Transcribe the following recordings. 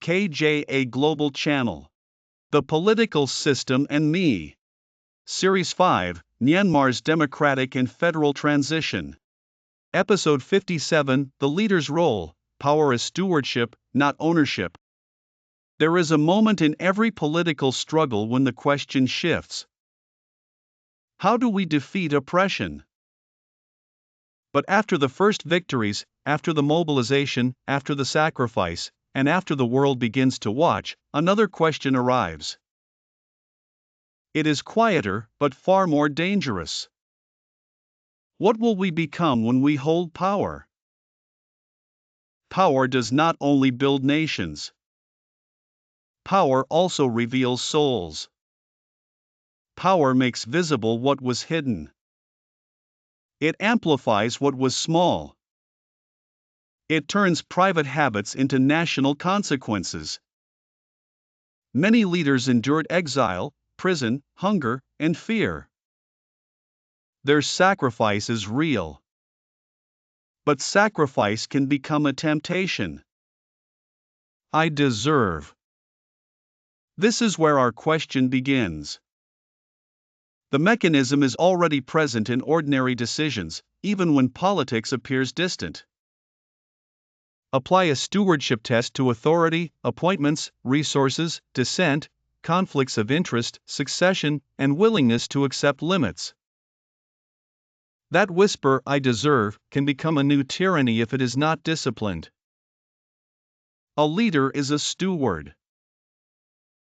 KJA Global Channel. The Political System and Me. Series 5, Myanmar's Democratic and Federal Transition. Episode 57, The Leader's Role, Power as Stewardship, Not Ownership. There is a moment in every political struggle when the question shifts. How do we defeat oppression? But after the first victories, after the mobilization, after the sacrifice, and after the world begins to watch, another question arrives. It is quieter, but far more dangerous. What will we become when we hold power? Power does not only build nations. Power also reveals souls. Power makes visible what was hidden. It amplifies what was small. It turns private habits into national consequences. Many leaders endured exile, prison, hunger, and fear. Their sacrifice is real. But sacrifice can become a temptation. I deserve. This is where our question begins. The mechanism is already present in ordinary decisions, even when politics appears distant. Apply a stewardship test to authority, appointments, resources, dissent, conflicts of interest, succession, and willingness to accept limits. That whisper, "I deserve," can become a new tyranny if it is not disciplined. A leader is a steward.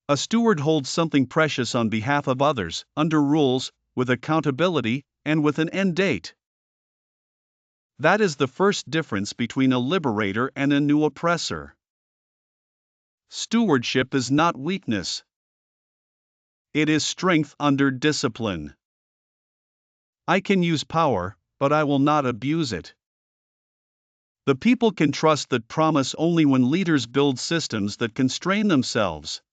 A steward holds something precious on behalf of others, under rules, with accountability, and with an end date. That is the first difference between a liberator and a new oppressor. Stewardship is not weakness. It is strength under discipline. I can use power, but I will not abuse it. The people can trust that promise only when leaders build systems that constrain themselves.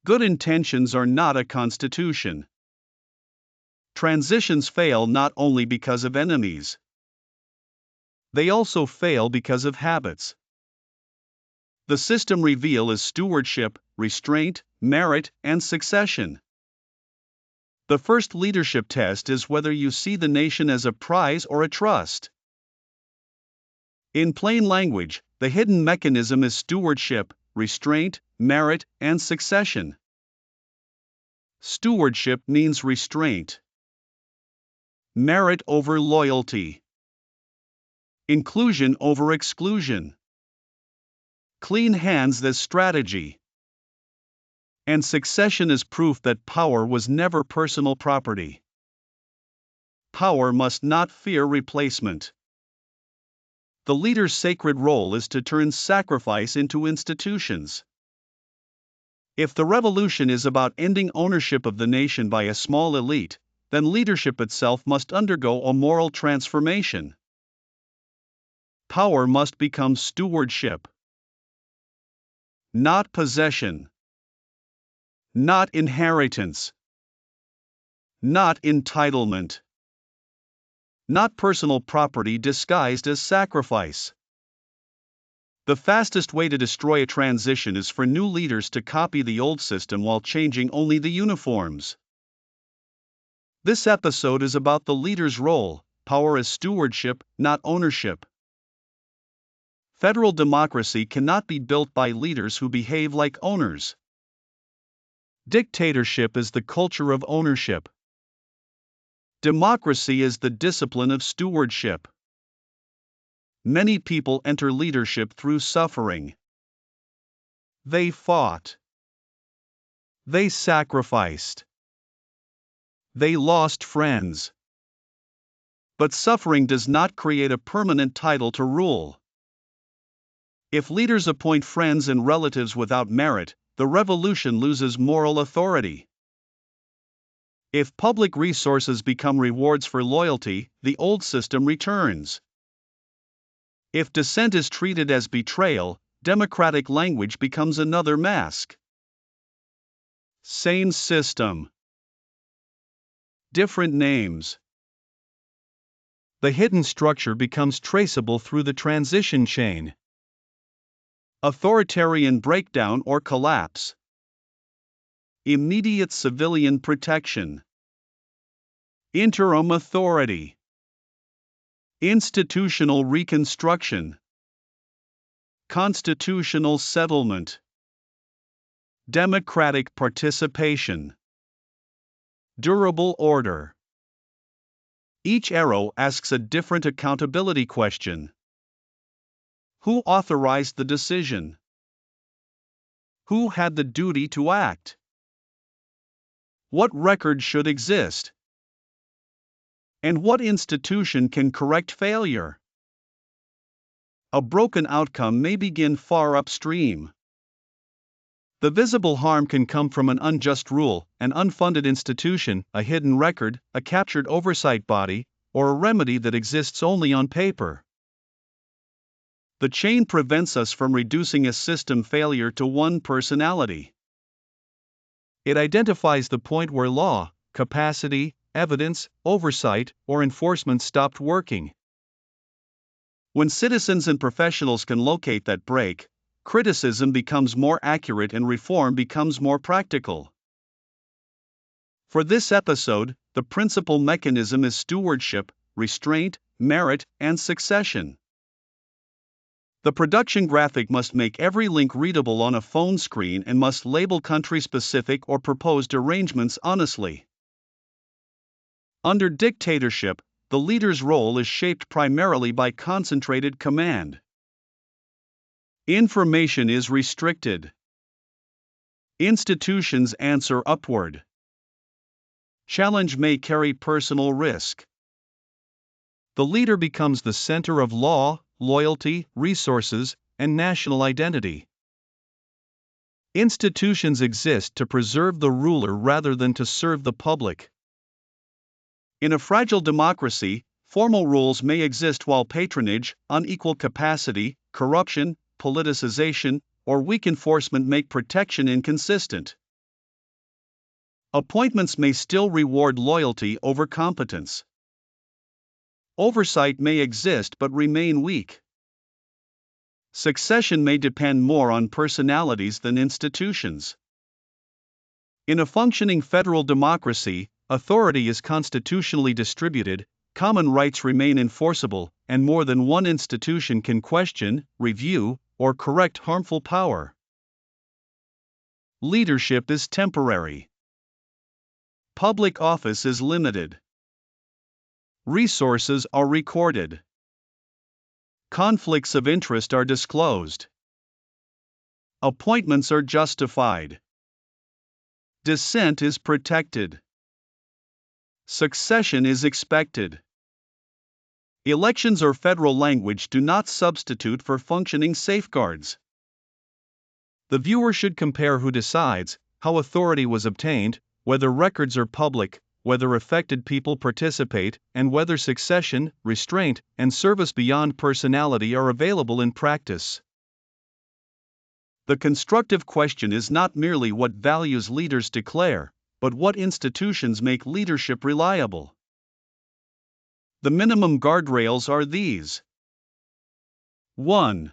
Good intentions are not a constitution. Transitions fail not only because of enemies. They also fail because of habits. The system reveal is stewardship, restraint, merit, and succession. The first leadership test is whether you see the nation as a prize or a trust. In plain language, the hidden mechanism is stewardship, restraint, merit, and succession. Stewardship means restraint. Merit over loyalty. Inclusion over exclusion. Clean hands as strategy. And succession is proof that power was never personal property. Power must not fear replacement. The leader's sacred role is to turn sacrifice into institutions. If the revolution is about ending ownership of the nation by a small elite, then leadership itself must undergo a moral transformation. Power must become stewardship. Not possession. Not inheritance. Not entitlement. Not personal property disguised as sacrifice. The fastest way to destroy a transition is for new leaders to copy the old system while changing only the uniforms. This episode is about the leader's role, power as stewardship, not ownership. Federal democracy cannot be built by leaders who behave like owners. Dictatorship is the culture of ownership. Democracy is the discipline of stewardship. Many people enter leadership through suffering. They fought. They sacrificed. They lost friends. But suffering does not create a permanent title to rule. If leaders appoint friends and relatives without merit, the revolution loses moral authority. If public resources become rewards for loyalty, the old system returns. If dissent is treated as betrayal, democratic language becomes another mask. Same system. Different names. The hidden structure becomes traceable through the transition chain. Authoritarian breakdown or collapse. Immediate civilian protection. Interim authority. Institutional reconstruction. Constitutional settlement. Democratic participation. Durable order. Each arrow asks a different accountability question. Who authorized the decision? Who had the duty to act? What record should exist? And what institution can correct failure? A broken outcome may begin far upstream. The visible harm can come from an unjust rule, an unfunded institution, a hidden record, a captured oversight body, or a remedy that exists only on paper. The chain prevents us from reducing a system failure to one personality. It identifies the point where law, capacity, evidence, oversight, or enforcement stopped working. When citizens and professionals can locate that break, criticism becomes more accurate and reform becomes more practical. For this episode, the principal mechanism is stewardship, restraint, merit, and succession. The production graphic must make every link readable on a phone screen and must label country-specific or proposed arrangements honestly. Under dictatorship, the leader's role is shaped primarily by concentrated command. Information is restricted. Institutions answer upward. Challenge may carry personal risk. The leader becomes the center of law, loyalty, resources, and national identity. Institutions exist to preserve the ruler rather than to serve the public. In a fragile democracy, formal rules may exist while patronage, unequal capacity, corruption, politicization, or weak enforcement make protection inconsistent. Appointments may still reward loyalty over competence. Oversight may exist but remain weak. Succession may depend more on personalities than institutions. In a functioning federal democracy, authority is constitutionally distributed, common rights remain enforceable, and more than one institution can question, review, or correct harmful power. Leadership is temporary. Public office is limited. Resources are recorded. Conflicts of interest are disclosed. Appointments are justified. Dissent is protected. Succession is expected. Elections or federal language do not substitute for functioning safeguards. The viewer should compare who decides, how authority was obtained, whether records are public, whether affected people participate, and whether succession, restraint, and service beyond personality are available in practice. The constructive question is not merely what values leaders declare, but what institutions make leadership reliable. The minimum guardrails are these. 1.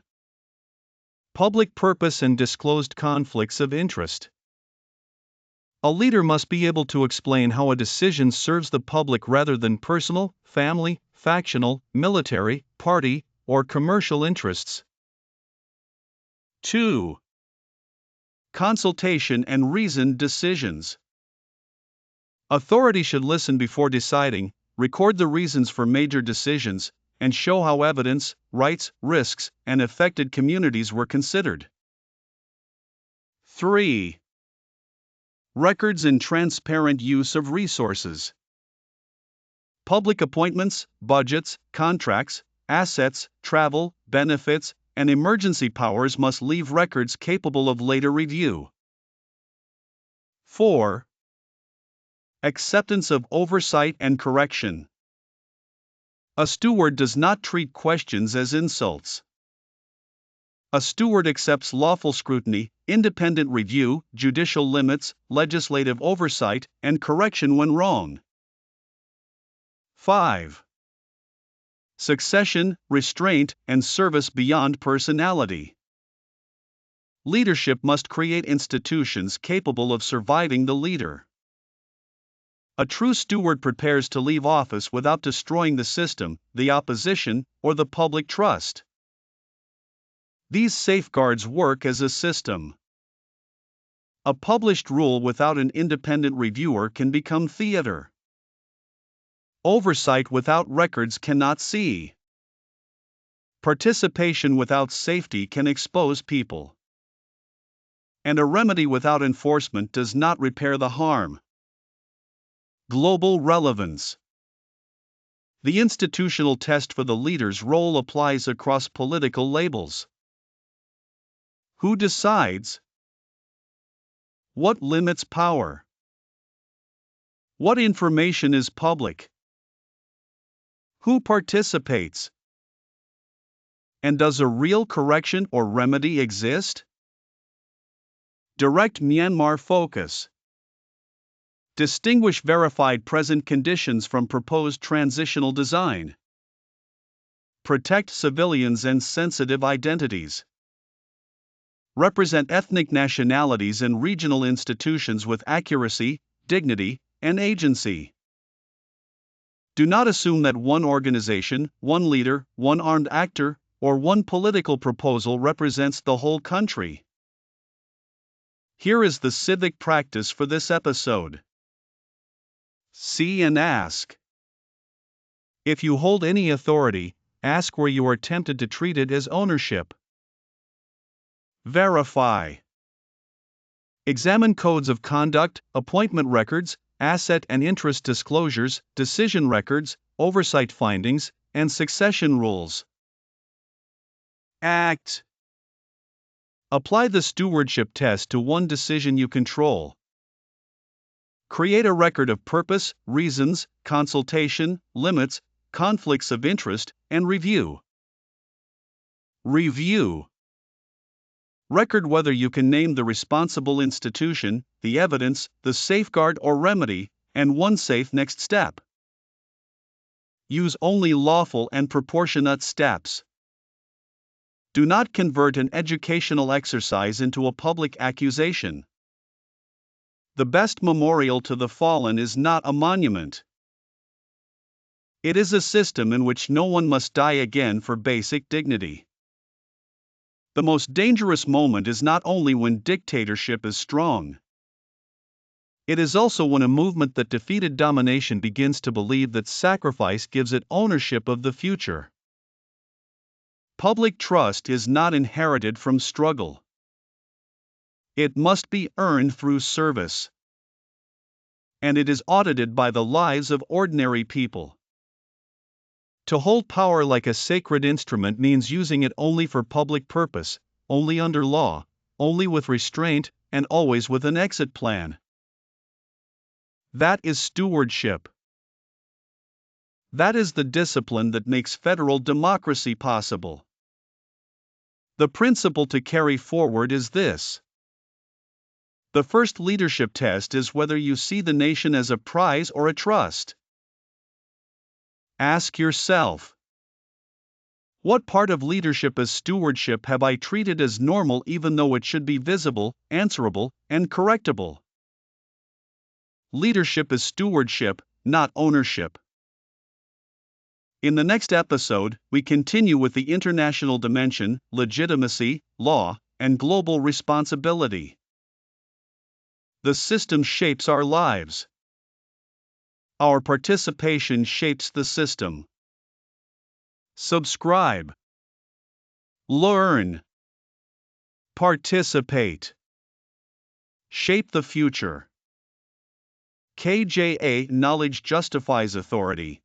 Public purpose and disclosed conflicts of interest. A leader must be able to explain how a decision serves the public rather than personal, family, factional, military, party, or commercial interests. 2. Consultation and reasoned decisions. Authority should listen before deciding, record the reasons for major decisions, and show how evidence, rights, risks, and affected communities were considered. 3. Records and transparent use of resources. Public appointments, budgets, contracts, assets, travel, benefits, and emergency powers must leave records capable of later review. 4. Acceptance of oversight and correction. A steward does not treat questions as insults. A steward accepts lawful scrutiny, independent review, judicial limits, legislative oversight, and correction when wrong. 5. Succession, restraint, and service beyond personality. Leadership must create institutions capable of surviving the leader. A true steward prepares to leave office without destroying the system, the opposition, or the public trust. These safeguards work as a system. A published rule without an independent reviewer can become theater. Oversight without records cannot see. Participation without safety can expose people. And a remedy without enforcement does not repair the harm. Global relevance. The institutional test for the leader's role applies across political labels. Who decides? What limits power? What information is public? Who participates? And does a real correction or remedy exist? Direct Myanmar focus. Distinguish verified present conditions from proposed transitional design. Protect civilians and sensitive identities. Represent ethnic nationalities and regional institutions with accuracy, dignity, and agency. Do not assume that one organization, one leader, one armed actor, or one political proposal represents the whole country. Here is the civic practice for this episode. See and ask. If you hold any authority, ask where you are tempted to treat it as ownership. Verify. Examine codes of conduct, appointment records, asset and interest disclosures, decision records, oversight findings, and succession rules. Act. Apply the stewardship test to one decision you control. Create a record of purpose, reasons, consultation, limits, conflicts of interest, and review. Review. Record whether you can name the responsible institution, the evidence, the safeguard or remedy, and one safe next step. Use only lawful and proportionate steps. Do not convert an educational exercise into a public accusation. The best memorial to the fallen is not a monument. It is a system in which no one must die again for basic dignity. The most dangerous moment is not only when dictatorship is strong. It is also when a movement that defeated domination begins to believe that sacrifice gives it ownership of the future. Public trust is not inherited from struggle. It must be earned through service. And it is audited by the lives of ordinary people. To hold power like a sacred instrument means using it only for public purpose, only under law, only with restraint, and always with an exit plan. That is stewardship. That is the discipline that makes federal democracy possible. The principle to carry forward is this. The first leadership test is whether you see the nation as a prize or a trust. Ask yourself, what part of leadership as stewardship have I treated as normal even though it should be visible, answerable, and correctable? Leadership is stewardship, not ownership. In the next episode, we continue with the international dimension, legitimacy, law, and global responsibility. The system shapes our lives. Our participation shapes the system. Subscribe. Learn. Participate. Shape the future. KJA Knowledge justifies authority.